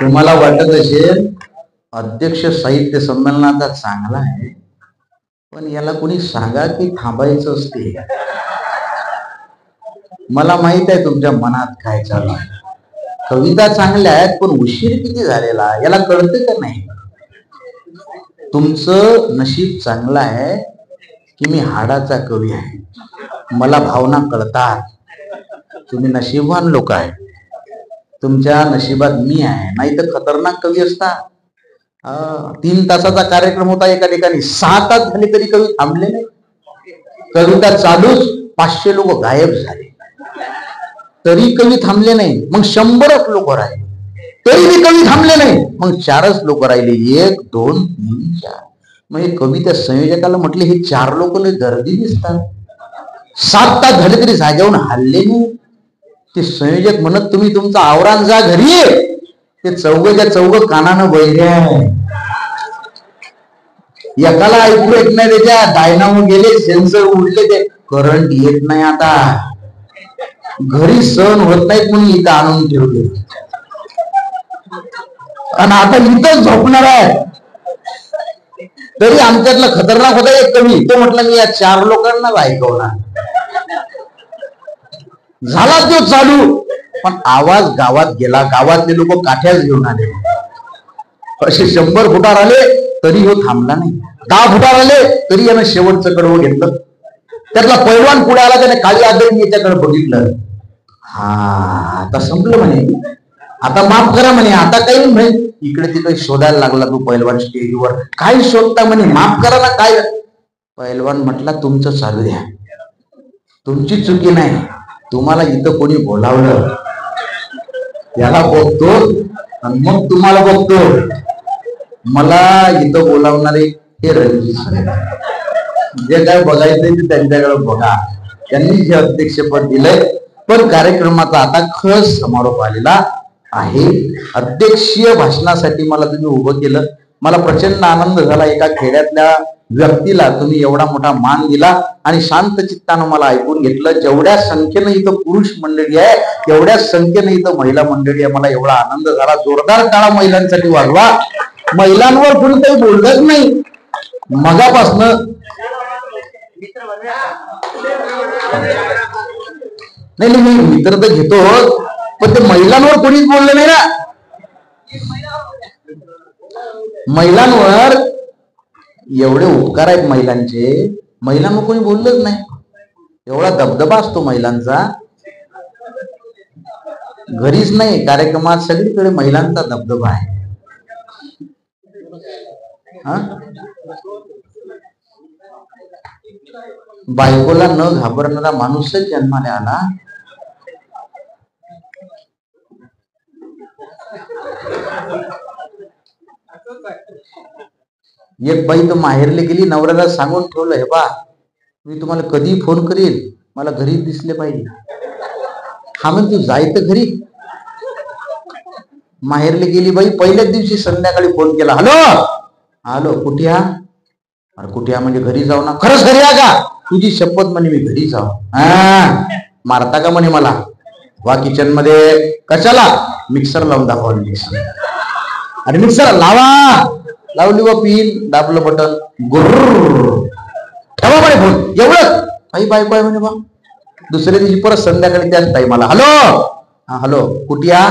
तुम्हाला वाटत असेल अध्यक्ष साहित्य संमेलनाचा चांगला आहे, पण याला कोणी सांगा की थांबायचं असते. मला माहित आहे तुमच्या मनात काय चालू आहे. कविता चांगल्या आहेत, पण उशीर किती झालेला याला कळतं का नाही? तुमचं नशीब चांगलं आहे की मी हाडाचा कवी आहे, मला भावना कळतात. तुम्ही नशीबवान लोक आहे. तुमच्या नशिबात मी आहे, नाही तर खतरनाक कवी असता. 3 तासाचा कार्यक्रम होता, एका ठिकाणी 6 तास झाले तरी कवी थांबले नाही. कविता चालूच, 500 लोक गायब झाले तरी कवी थांबले नाही. मग 100च लोक राहिले तरी बी कवी थांबले नाही. मग 4च लोक राहिले, 1 2 3 4. मग हे कवी त्या संयोजकाला म्हटले, हे 4 लोक लय गर्दी दिसतात, 7 तास झाले तरी जागेवरून हल्ले नाही. ते संयोजक म्हणत, तुम्ही तुमचा आवरान जा घरी. ते चौघच्या चौघ कानानं बहिरे आहे. एकाला ऐकू येत नाही, त्याच्या डायनामो गेले, सेन्सर उडले, ते करंट येत नाही. आता घरी सण होत नाहीत म्हणून इथं आणून ठेवले, आणि आता इथंच झोपणार आहे. तरी आमच्यातला खतरनाक होता एक कवी, तो म्हटला मी या 4 लोकांना ऐकवणार. झाला तो चालू, पण आवाज गावात गेला. गावातले लोक काठ्याच घेऊन आले. असे 100 फुटावर आले तरी हो थांबला नाही. 10 फुटावर आले तरी यानं शेवटचं कडवं घेतलं. त्यातला पैलवान पुढे आला, त्याने काळी आदरी याच्याकडे बघितलं. हा आता संपलं म्हणे, आता माफ करा म्हणे, आता काही म्हणे. इकडे तिकडे शोधायला लागला तो पैलवान स्टेजवर. काय शोधता म्हणे, माफ करा ना. काय पैलवान म्हटला, तुमचं चालू द्या, तुमची चुकी नाही. तुम्हाला इथं कोणी बोलावलं, याला बघतो आणि मग तुम्हाला बघतो. मला इथं बोलावणारे हे रणजित, जे काय बघायचंय ते त्यांच्याकडे बघा. त्यांनी जे अध्यक्षपद दिलंय, पण कार्यक्रमाचा आता खस समारोप आलेला आहे. अध्यक्षीय भाषणासाठी मला तुम्ही उभं केलं. मला प्रचंड आनंद झाला. एका खेड्यातल्या व्यक्तीला तुम्ही एवढा मोठा मान दिला आणि शांत चित्तानं मला ऐकून घेतलं. जेवढ्या संख्येनं इथं पुरुष मंडळी आहे, तेवढ्या संख्येनं इथं महिला मंडळी आहे. मला एवढा आनंद झाला. जोरदार टाळा महिलांसाठी वाजवा. महिलांवर कोणी काही बोलतच नाही मगापासनं. नाही मी मित्र तर घेतो, पण ते महिलांवर कोणीच बोललं नाही ना. महिलांवर एवढे उपकार आहेत महिलांचे, महिलांवर कोणी बोललंच नाही. एवढा दबदबा असतो महिलांचा. घरीच नाही, कार्यक्रमात सगळीकडे महिलांचा दबदबा आहे. बायकोला न घाबरणारा माणूसच जन्माला आला. एक बाई तर माहेरले गेली, नवऱ्याला सांगून ठेवलं, हे बा मी तुम्हाला कधी फोन करील, मला घरी दिसले पाहिजे. हा मग तू जायचं घरी. माहेरले गेली बाई, पहिल्याच दिवशी संध्याकाळी फोन केला, हॅलो हॅलो कुठे हा? अरे कुठे हा म्हणजे घरी जाऊ ना. खरंच घरी आ का? तुझी शपथ म्हणे मी घरी जाऊ. मारता का म्हणे मला. वा किचन मध्ये. कशाला? मिक्सर लावून दाखवा. अरे मिक्सर लावा. लावली व पिन दाबलं बटन, गुर्र ठेवा म्हणे फोन. एवढंच आई बायको आहे म्हणे बा. दुसऱ्या दिवशी परत संध्याकाळी त्याच टाईमाला, हॅलो हॅलो कुठे या?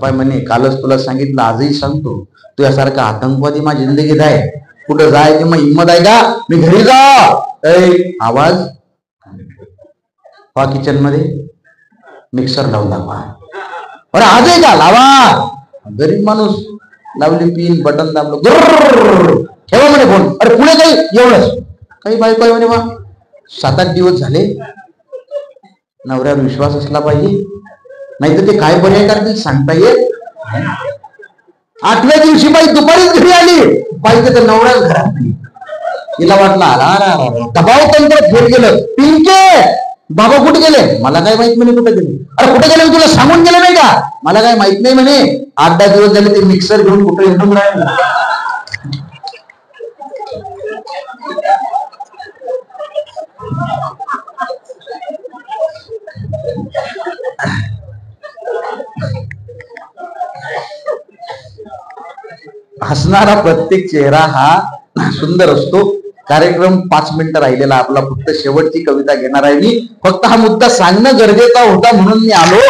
पाय म्हणे कालच तुला सांगितलं, आजही सांगतो, तू यासारखा आतंकवादी माझ्या जिंदगीत आहे. कुठं जायची मग हिंमत आहे का? मी घरी जा. आवाज वा किचन मध्ये. मिक्सर लावून दाखवा. अरे आज आहे का? लावा. गरीब माणूस. लावली पिन बटन दाबलं, गुर्र ठेवा म्हणे फोन. अरे पुढे काही एवढंच काही बायको आहे म्हणे बा. 7-8 दिवस झाले. नवऱ्यावर विश्वास असला पाहिजे, नाही तर ते काय पर्याय करतील सांगता येत. 8व्या दिवशी बाई दुपारीच घरी आली. बाईचं तर नवऱ्याच घरात नाही. तिला वाटलं आला दबाव तंत्र फेल गेलं. पिंके बाबा कुठे गेले? मला काय माहित म्हणे कुठे गेले. अरे कुठे गेले तुला सांगून गेलं नाही का? मला काय माहित नाही म्हणे. 8-10 दिवस झाले ते मिक्सर घेऊन कुठे येऊन राहिले. हसणारा प्रत्येक चेहरा हा सुंदर असतो. कार्यक्रम 5 मिनिटं राहिलेला आपला, फक्त शेवटची कविता घेणार आहे मी. फक्त हा मुद्दा सांगणं गरजेचा होता म्हणून मी आलो,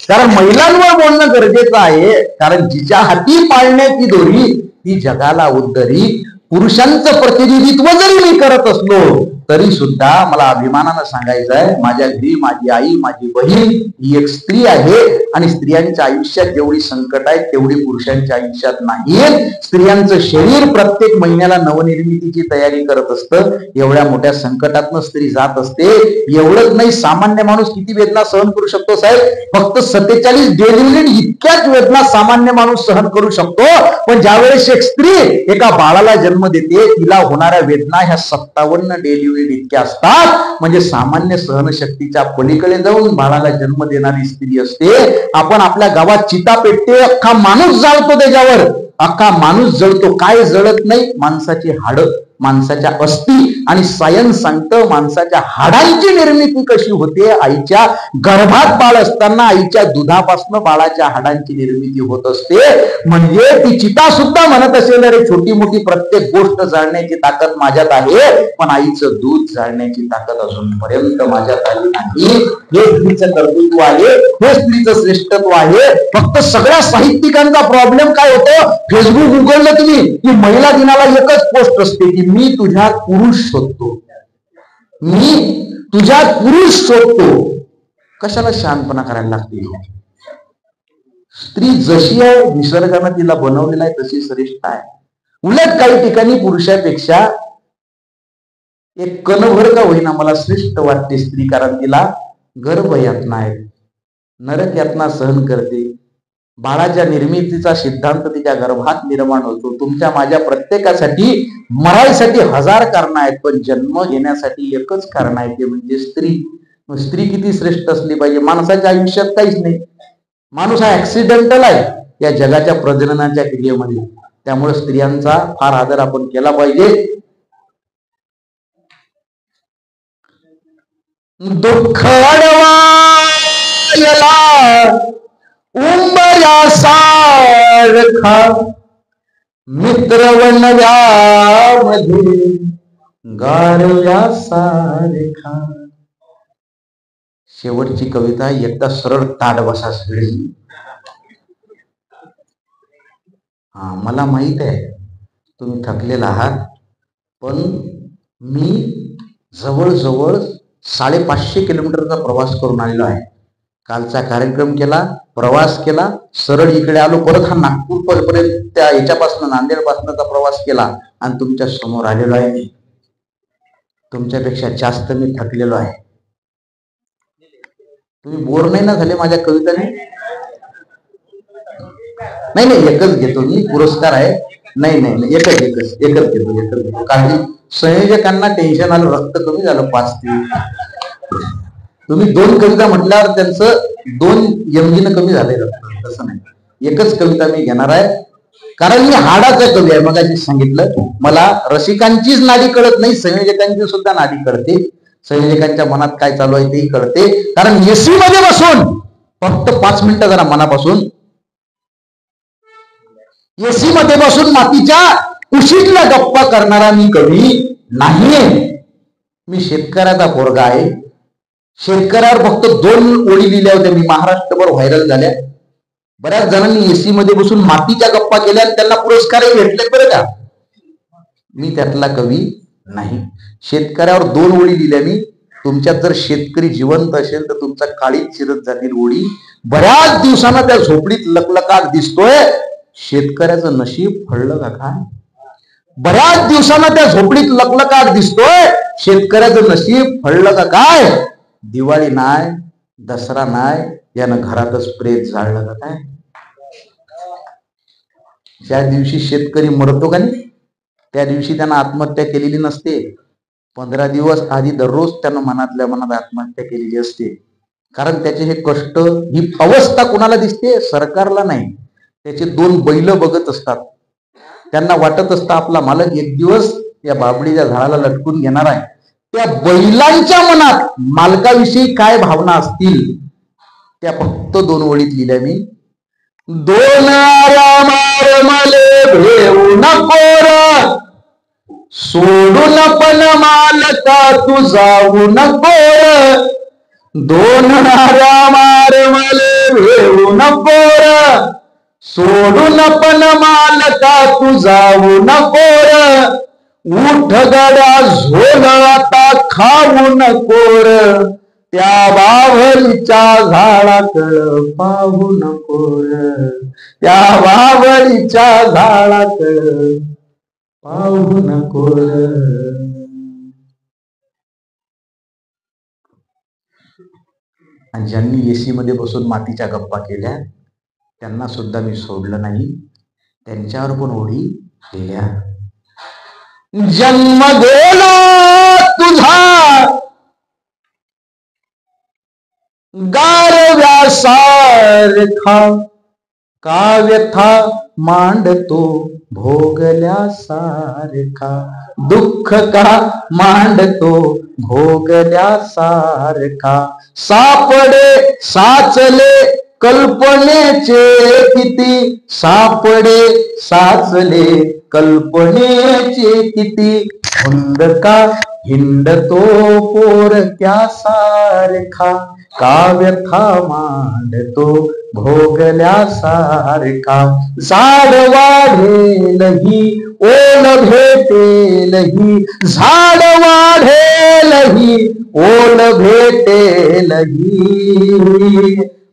कारण महिलांवर बोलणं गरजेचं आहे. कारण जिच्या हाती पाळण्याची दोरी ती जगाला उद्धरी. पुरुषांचं प्रतिनिधित्व जरी मी करत असलो तरी सुद्धा मला अभिमानानं सांगायचं आहे, माझ्या घरी माझी आई, माझी बहीण ही एक स्त्री आहे. आणि स्त्रियांच्या आयुष्यात जेवढी संकट आहे तेवढी पुरुषांच्या आयुष्यात नाही. स्त्रियांचं शरीर प्रत्येक महिन्याला नवनिर्मितीची तयारी करत असतं. एवढ्या मोठ्या संकटातनं स्त्री जात असते. एवढंच नाही, सामान्य माणूस किती वेदना सहन करू शकतो साहेब? फक्त 47 डेली इतक्याच वेदना सामान्य माणूस सहन करू शकतो. पण ज्यावेळेस एक स्त्री एका बाळाला जन्म देते, तिला होणाऱ्या वेदना ह्या 57 डेली इतक्या असतात. म्हणजे सामान्य सहनशक्तीच्या पलीकडे जाऊन बाळाला जन्म देणारी स्त्री असते. आपण आपल्या गावात चिता पेटते, अख्खा माणूस जाळतो, त्याच्यावर अख्खा माणूस जळतो. काय जळत नाही? माणसाची हाडं, माणसाच्या अस्थी. आणि सायन्स सांगतं माणसाच्या हाडांची निर्मिती कशी होते. आईच्या गर्भात बाळ असताना आईच्या दुधापासून बाळाच्या हाडांची निर्मिती होत असते. म्हणजे ती चिता सुद्धा म्हणत असेल, अरे छोटी मोठी प्रत्येक गोष्ट जाळण्याची ताकद माझ्यात आहे, पण आईचं दूध जाळण्याची ताकद अजूनपर्यंत माझ्यात आली नाही. हे स्त्रीचं कर्तृत्व आहे, हे स्त्रीचं श्रेष्ठत्व आहे. फक्त सगळ्या साहित्यिकांचा प्रॉब्लेम काय होतो? फेसबुक उघडलं तुम्ही की महिला दिनाला एकच पोस्ट असते की मी तुझ्यात पुरुष शोधतो, मी तुझ्यात पुरुष शोधतो. कशाला शहाणपणा करायला लागते? स्त्री जशी आहे निसर्गानं तिला बनवलेला आहे तशी श्रेष्ठ आहे. उलट काही ठिकाणी पुरुषापेक्षा एक कणभर का होईना मला श्रेष्ठ वाटते स्त्री, कारण तिला गर्भ यातना आहे, नरक यातना सहन करते. बाळाच्या निर्मितीचा सिद्धांत तिच्या गर्भात निर्माण होतो. तुमच्या माझ्या प्रत्येकासाठी मरायसाठी 1000 कारण आहेत, पण जन्म घेण्यासाठी एकच कारण आहे, ते म्हणजे स्त्री. स्त्री किती श्रेष्ठ असली पाहिजे? माणसाच्या आयुष्यात काहीच नाही. माणूस हा ऍक्सिडेंटल आहे या जगाच्या प्रजननाच्या क्रियेमध्ये. त्यामुळे स्त्रियांचा फार आदर आपण केला पाहिजे. दुःख अडवायला उंबऱ्या सारखा मित्र वनव्यामध्ये गारव्या सारखा. शेवटची कविता एकदा सरळ ताड बसा सगळी. मला माहित आहे तुम्ही थकलेला आहात, पण मी जवळजवळ 550 किलोमीटरचा प्रवास करून आलेलो आहे. कालचा कार्यक्रम केला, प्रवास केला, सरळ इकडे आलो, परत हा नागपूर पर्यंत त्या याच्यापासून नांदेड पासूनचा प्रवास केला आणि तुमच्या समोर आलेलो आहे. मी तुमच्यापेक्षा जास्त मी थकलेलो आहे. तुम्ही बोर नाही ना झाले माझ्या कविताने? नाही, एकच घेतो मी, पुरस्कार आहे. नाही, एकच घेतो. काही संयोजकांना टेन्शन आलं, रक्त कमी झालं 5 तुम्ही 2 कविता म्हटल्यावर त्यांचं 2 MG कमी झालंय रक्त. तसं नाही, एकच कविता मी घेणार आहे, कारण मी हाडाचा कवी आहे. मग सांगितलं, मला रसिकांचीच नाडी कळत नाही, संयोजकांची सुद्धा नाडी कळते. संयोजकांच्या मनात काय चालू आहे तेही कळते. कारण एसी मध्ये बसून फक्त 5 मिनिटं जरा मनापासून एसी मध्ये बसून मातीच्या कुशीतल्या गप्पा करणारा मी कवी नाहीये. मी शेतकऱ्याचा पोरगा आहे. शेतकऱ्यावर फक्त 2 ओळी लिहिल्या होत्या, मी महाराष्ट्रभर व्हायरल झाल्या. बऱ्याच जणांनी एसी मध्ये बसून मातीच्या गप्पा केल्या आणि त्यांना पुरस्कारही भेटले बरं का. मी त्यातला कवी नाही. शेतकऱ्यावर 2 ओळी लिहिल्या मी. तुमच्यात जर शेतकरी जिवंत असेल तर तुमचा काळीत चिरत जातील ओळी. बऱ्याच दिवसांना त्या झोपडीत लकलकाट दिसतोय. शेतकऱ्याचं नशीब फळलं का काय? बऱ्याच दिवसांना त्या झोपडीत लकलकाट दिसतोय. शेतकऱ्याचं नशीब फळलं का काय? दिवाळी नाही, दसरा नाही, यानं घरातच प्रेत जाळलं का काय? ज्या दिवशी शेतकरी मरतो का नाही त्या दिवशी त्यानं आत्महत्या केलेली नसते. 15 दिवस आधी दररोज त्यानं मनातल्या मनात आत्महत्या केलेली असते. कारण त्याचे हे कष्ट, ही अवस्था कुणाला दिसते? सरकारला नाही. त्याचे 2 बैल बघत असतात. त्यांना वाटत असतं आपला मालक एक दिवस या बाबडीच्या झाडाला लटकून घेणार आहे. त्या बैलांच्या मनात मालकाविषयी काय भावना असतील त्या फक्त 2 ओळीत लिहिल्या मी. दोन आरामार मले भेऊ नको र, सोडून पण मालका तू जाऊ नको र. दोन आरामार मले भेऊ नको र, सोडून पण मालका तू जाऊ नको र. उठ गड्या झोल आता खाऊ नको र, त्या बाभळीच्या झाडाकडं पाहू नको र, त्या बाभळीच्या झाडाकडं पाहू नको र. आणि ज्यांनी एसी मध्ये बसून मातीच्या गप्पा केल्या त्यांना सुद्धा मी सोडलं नाही, त्यांच्यावर पण ओढी केल्या. जन्म गेला तुझा गारव्यासारखा, का व्यथा मांडतो भोगल्यासारखा, दुःख का मांडतो भोगल्यासारखा. सापडे साचले कल्पनेचे किती, सापडे साचले कल्पनेचे किती. हुंद का हिंडतो पोरक्यासारखा, का व्यथा मांडतो भोगल्यासारखा. झाड वाढेलही ओल भेटेलही, झाड वाढेलही ओल भेटेलही.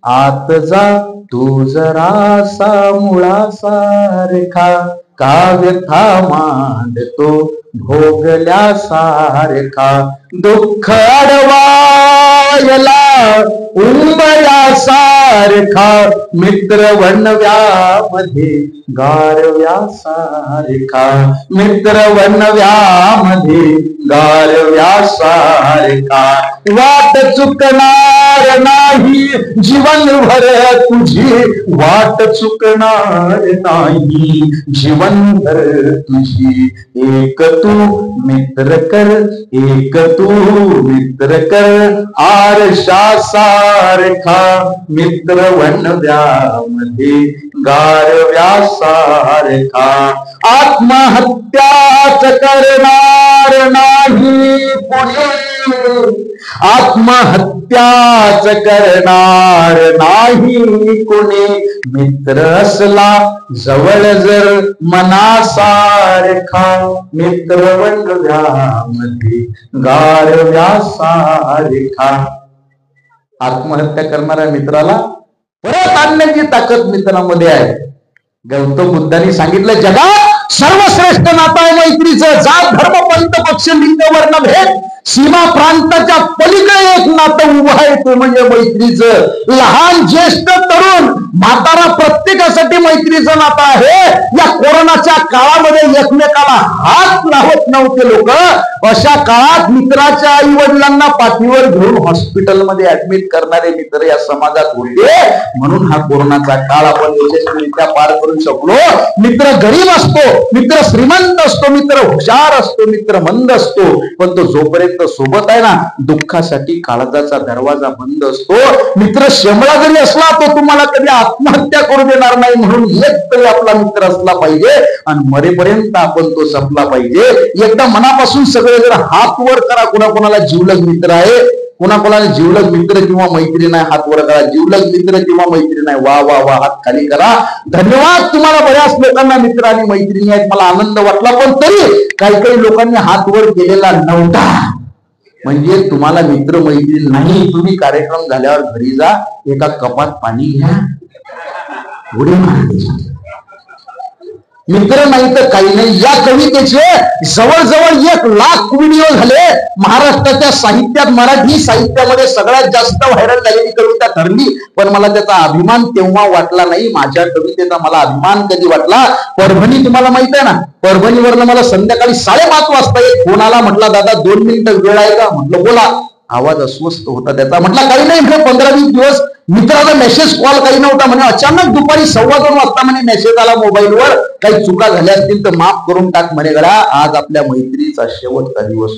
आत जा तू जरासा मुळासारखा, का व्यथा मांडतो भोगल्यासारखा. दुःख अडवायला उंबऱ्यासारखा, मित्र वणव्यामध्ये गारव्यासारखा, मित्र वणव्यामध्ये गारव्यासारखा. वाट चुकणार नाही जीवनभर तुझी, वाट चुकणार नाही जीवनभर तुझी. एक तू मित्र कर, एक तू मित्र कर, आरशासारखा, मित्र वणव्यामध्ये गारव्यासारखा. आत्महत्याच करणार नाही कुणी, आत्महत्याच करणार नाही कुणी. मित्र असला जवळ जर मनासारखा, मित्र वणव्यामध्ये गारव्यासारखा. आत्महत्या करणाऱ्या मित्राला परत आणण्याची ताकद मित्रामध्ये आहे. गौतम बुद्धांनी सांगितलं, जगात सर्वश्रेष्ठ नातं आहे मैत्रीचं. जात धर्म पंथ पक्ष लिंग वर्ण भेद सीमा प्रांताच्या पलीकडे एक नातं उभं आहे, ते म्हणजे मैत्रीचं. लहान ज्येष्ठ तरुण म्हातारा प्रत्येकासाठी मैत्रीचं नातं आहे. या कोरोनाच्या काळामध्ये एकमेकाला हात लावत नव्हते लोक, अशा काळात मित्राच्या आई वडिलांना पाठीवर घेऊन हॉस्पिटलमध्ये ऍडमिट करणारे मित्र या समाजात होते. म्हणून हा कोरोनाचा काळ आपण यशस्वीरित्या पार करू शकलो. मित्र गरीब असतो, मित्र श्रीमंत असतो, मित्र हुशार असतो, मित्र मंद असतो, पण तो जोपर्यंत सोबत आहे ना, दुःखासाठी काळजाचा दरवाजा बंद असतो. मित्र शेंबळा जरी असला तो तुम्हाला कधी आत्महत्या करू देणार नाही. म्हणून एक तरी आपला मित्र असला पाहिजे आणि मरेपर्यंत आपण तो जपला पाहिजे. एकदा मनापासून सगळे जर हात वर करा, कोणाकोणाला जीवलग मित्र आहे, कोणाकोणाला जीवलग मित्र किंवा मैत्रीण आहे, हात वर करा. जीवलग मित्र किंवा मैत्रीण आहे, वा वा वा, हात खाली करा. धन्यवाद, तुम्हाला बऱ्याच लोकांना मित्र आणि मैत्रिणी आहेत, मला आनंद वाटला. पण तरी काही काही लोकांनी हात वर केलेला नव्हता. म्हणजे तुम्हाला मित्र मैत्रीण नाही. तुम्ही कार्यक्रम झाल्यावर घरी जा, एका कपात पाणी घ्या, उडी मारा. मित्र नाही तर काही नाही. या कवितेचे जवळजवळ 1,00,000 व्हिडिओ झाले. महाराष्ट्राच्या साहित्यात, मराठी साहित्यामध्ये सगळ्यात जास्त व्हायरल झालेली कविता ठरली. पण मला त्याचा अभिमान तेव्हा वाटला नाही. माझ्या कवितेचा मला अभिमान कधी वाटला, परभणी तुम्हाला माहित आहे ना, परभणीवरनं मला संध्याकाळी 5:30 वाजता एक फोन आला. म्हटला, दादा 2 मिनिटं वेळ आहे का? म्हटलं बोला. आवाज अस्वस्थ होता त्याचा. म्हटलं काही नाही, 15-20 दिवस मित्राचा मेसेज कॉल काही नव्हता म्हणे. अचानक दुपारी 2:15 वाजता म्हणे मेसेज आला मोबाईलवर, काही चुका झाल्या असतील तर माफ करून टाक म्हणे. गड्या, आज आपल्या मैत्रीचा शेवटचा दिवस.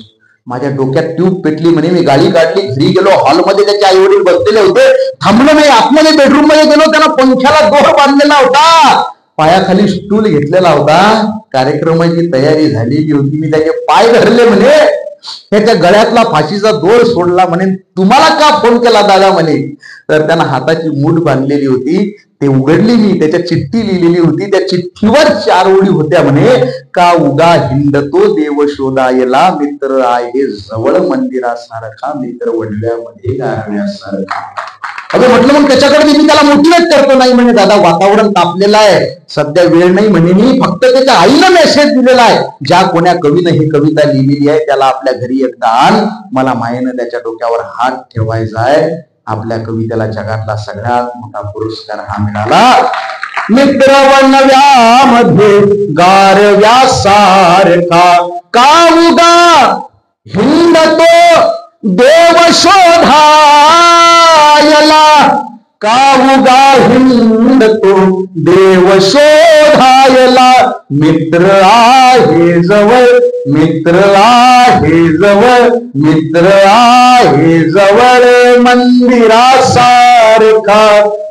माझ्या डोक्यात ट्यूब पेटली म्हणे. मी गाडी काढली, घरी गेलो, हॉलमध्ये त्याचे आई वडील बसलेले होते. थांबलो नाही, आतमध्ये बेडरूम मध्ये गेलो, त्यांना पंख्याला दोर बांधलेला होता, पायाखाली स्टूल घेतलेला होता, कार्यक्रमाची तयारी झालेली होती. मी त्याचे पाय धरले म्हणे, त्याच्या गळ्यातला फाशीचा दोर सोडला म्हणे. तुम्हाला का फोन केला दादा म्हणे. तर त्यांना हाताची मूठ बांधलेली होती, ते उघडली मी, त्याच्या चिठ्ठी लिहिलेली होती. त्या चिठ्ठीवर 4 ओळी होत्या म्हणे, का उगा हिंडतो देव शोधायला, मित्र आहे जवळ मंदिरासारखा, मित्र वडल्यामध्ये गारव्यासारखा. अगं म्हटलं मग त्याच्याकडे मी त्याला मोटिवेट करतो. नाही म्हणे दादा वातावरण तापलेलं आहे, सध्या वेळ नाही म्हणे. मी फक्त त्याच्या आईला मेसेज दिलेला आहे, ज्या कोण्या कवीनं ही कविता लिहिलेली आहे त्याला आपल्या घरी एकदा आण, मला मायेनं त्याच्या डोक्यावर हात ठेवायचा आहे. आपल्या कवितेला जगातला सगळ्यात मोठा पुरस्कार हा मिळाला. मित्र वनव्यामध्ये गारव्यासारखा, का उगा हिंडतो देव शोधायला, का उगा हिंडतो देव शोधायला, मित्र आहे जवळ, मित्र आहे जवळ, मित्र आहे जवळ मंदिरासारखा,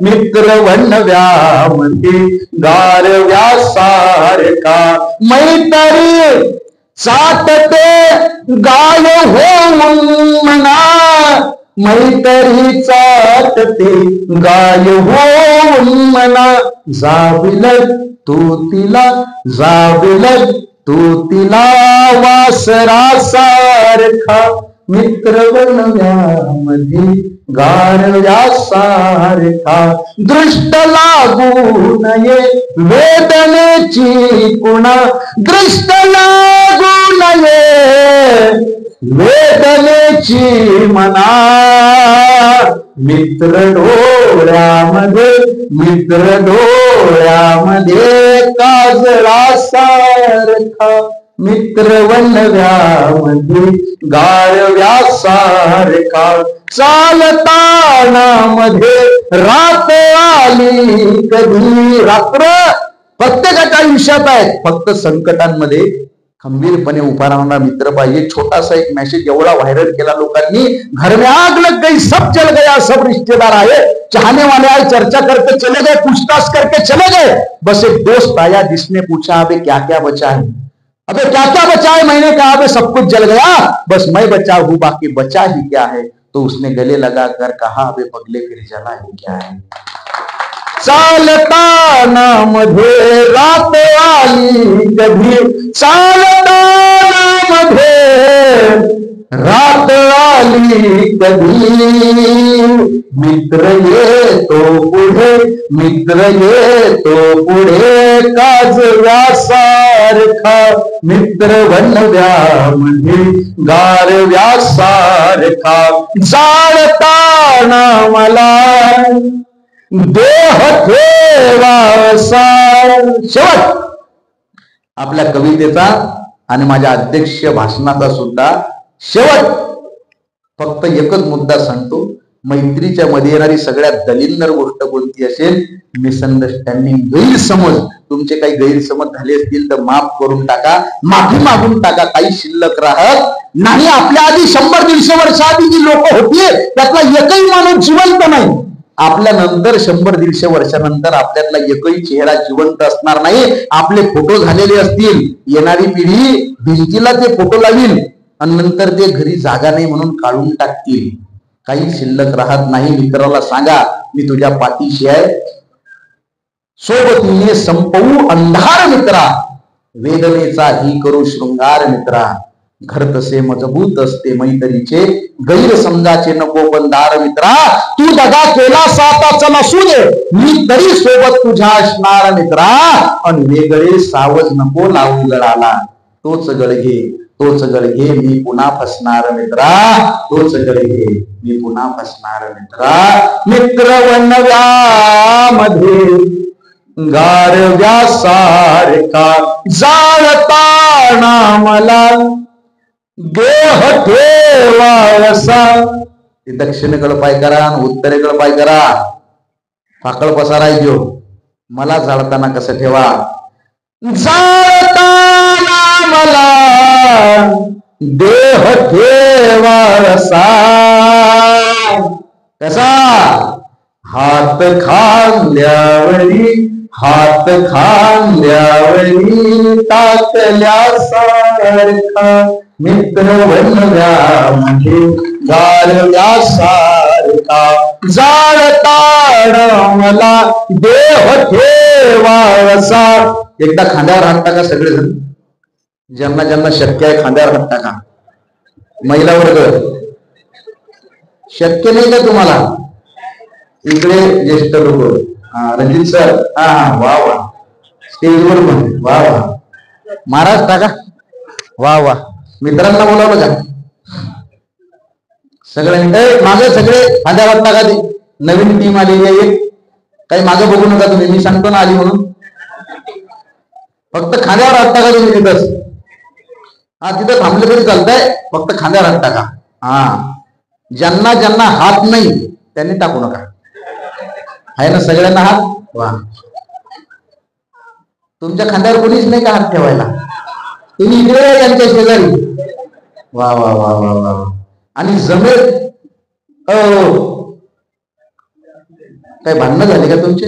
मित्र वनव्यामध्ये गारव्यासारखा, मैत्री सातते गाय होऊन म्हणा, मैत्री चाटते गाय होऊन म्हणा, जाविलग तू तिला, जाविलग तू तिला वासरासारखा, मित्र वनव्यामध्ये गारव्यासारखा, दृष्ट लागू नये वेदनेची कुणा, दृष्ट लागू नये वेदनेची मना, मित्र डोळ्यामध्ये, मित्र डोळ्यामध्ये काजळासारखा, मित्र वनव्यामध्ये गारव्यासारखा, चालताना मध्ये रात आली कधी, रात्र प्रत्येकाच्या आयुष्यात आहे, फक्त संकटांमध्ये खंबीरपणे उभा राहणारा मित्र पाहिजे. छोटासा एक मेसेज एवढा व्हायरल केला लोकांनी, घर में आग लग गई, सब जल गया, सब रिश्तेदार आए, चाहने वाले आए, चर्चा करके चले गए, पूछताछ करके चले गए, बस एक दोस्त आया जिसने पूछा अबे क्या क्या बचा है, अबे क्या क्या बचा है. मैंने कहा अबे सब कुछ जल गया, बस मैं बचा हूं, बाकी बचा ही क्या है. तो उसने गले लगा कर कहा अबे पगले फिर जला है क्या है. चालताना मध्ये रात आली कधी, चालताना मध्ये रात आली कधी, मित्र येतो पुढे, मित्र येतो पुढे काजव्यासारखा, मित्र वनव्यामध्ये गारव्यासारखा, जाळताना मला देह ठेवासा. शेवट आपल्या कवितेचा आणि माझ्या अध्यक्ष भाषणाचा सुद्धा शेवट फक्त एकच मुद्दा सांगतो. मैत्रीच्या मध्ये येणारी सगळ्यात दलिंदर गोष्ट कोणती असेल, मिसअंडरस्टँडिंग, गैरसमज. तुमचे काही गैरसमज झाले असतील तर माफ करून टाका, माफी मागून टाका, काही शिल्लक राहत नाही. आपल्या आधी 100-150 वर्ष आधी जी लोक होती त्यातला एकही माणूस जिवंत नाही. आपल्या नंतर 100-150 वर्षानंतर आपल्यातला एकही चेहरा जिवंत असणार नाही. आपले फोटो झालेले असतील, येणारी पिढी भिंतीला ते फोटो लावील आणि नंतर ते घरी जागा नाही म्हणून काढून टाकतील. काही शिल्लक राहत नाही. मित्राला सांगा मी तुझ्या पाठीशी आहे, सोबतीने संपवू अंधार मित्रा, वेदनेचा ही करू शृंगार मित्रा, घर तसे मजबूत असते मैत्रीचे, गैरसमजाचे नको बंधार मित्रा, तू दगा केला साता चल असू दे, मी तरी सोबत तुझ्या असणार मित्रा, आणि वेगळे सावज नको लावू गळाला, तोच गळघे तोच गळघे मी पुन्हा फसणार मित्रा, तोच गळघे मी पुन्हा फसणार मित्रा. मित्र वनव्यामध्ये गारव्यासारखा, जाळताना मला देह ठेवासा. दक्षिणेकडे पाय करा आणि उत्तरेकडे पाय करा, फाकळ पसारायचो. मला जाळताना कसं ठेवा, जाळताना मला देह ठेवासा कसा हात खांद्यावरी हात खांद्यावरी टाकल्यासारखा मित्र बनव्यामध्ये गारव्यासारखा जाळताड मला देह ठेवासा. एकदा खांद्यावर हात टाका सगळेजण, ज्यांना ज्यांना शक्य आहे खांद्यावर हात टाका. महिला वर्ग शक्य नाही का तुम्हाला? इकडे ज्येष्ठ लोक, रणजित सर, हा वा वा, स्टेजवर पण वा वा, महाराज टाका, वा वा. मित्रांना बोलावलं का सगळ्यांनी? मागे सगळे खांद्यावर टाका. ती नवीन टीम आलेली आहे, काही मागे बघू नका तुम्ही, मी सांगतो ना आली म्हणून. फक्त खांद्यावर हात टाका तुम्ही तिथंच. हा तिथं थांबले तरी चालतंय, फक्त खांद्यावर हात टाका. हा ज्यांना ज्यांना हात नाही त्यांनी टाकू नका. आहे ना सगळ्यांना हात? वा. तुमच्या खांद्यावर कोणीच नाही का हात ठेवायला? तुम्ही इकडे त्यांच्या शेजारी. वा वा वा वा वा. आणि जमेल, काही भांडणं झाले का तुमचे?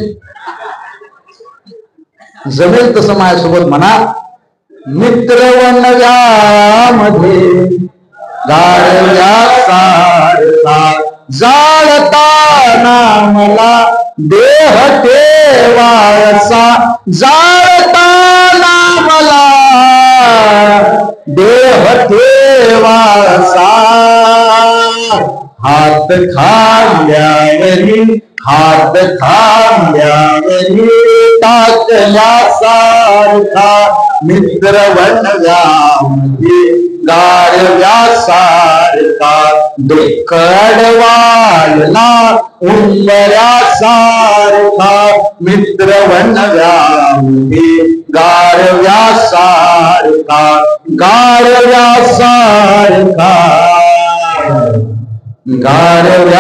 जमेल तसं माझ्यासोबत म्हणा. मित्र वनव्यामध्ये गारव्यासारखा जाळताना मला देह ठेवासा जाळताना मला देह ठेवासा हात खांद्यावरी हात खांद्यावरी टाकल्यासारखा मित्र वनव्यामध्ये गारव्यासारखा दुःख अडवाळला उंबऱ्यासारखा मित्र वनव्यामध्ये गारव्यासारखा गारव्यासारखा गारव्यासारखा.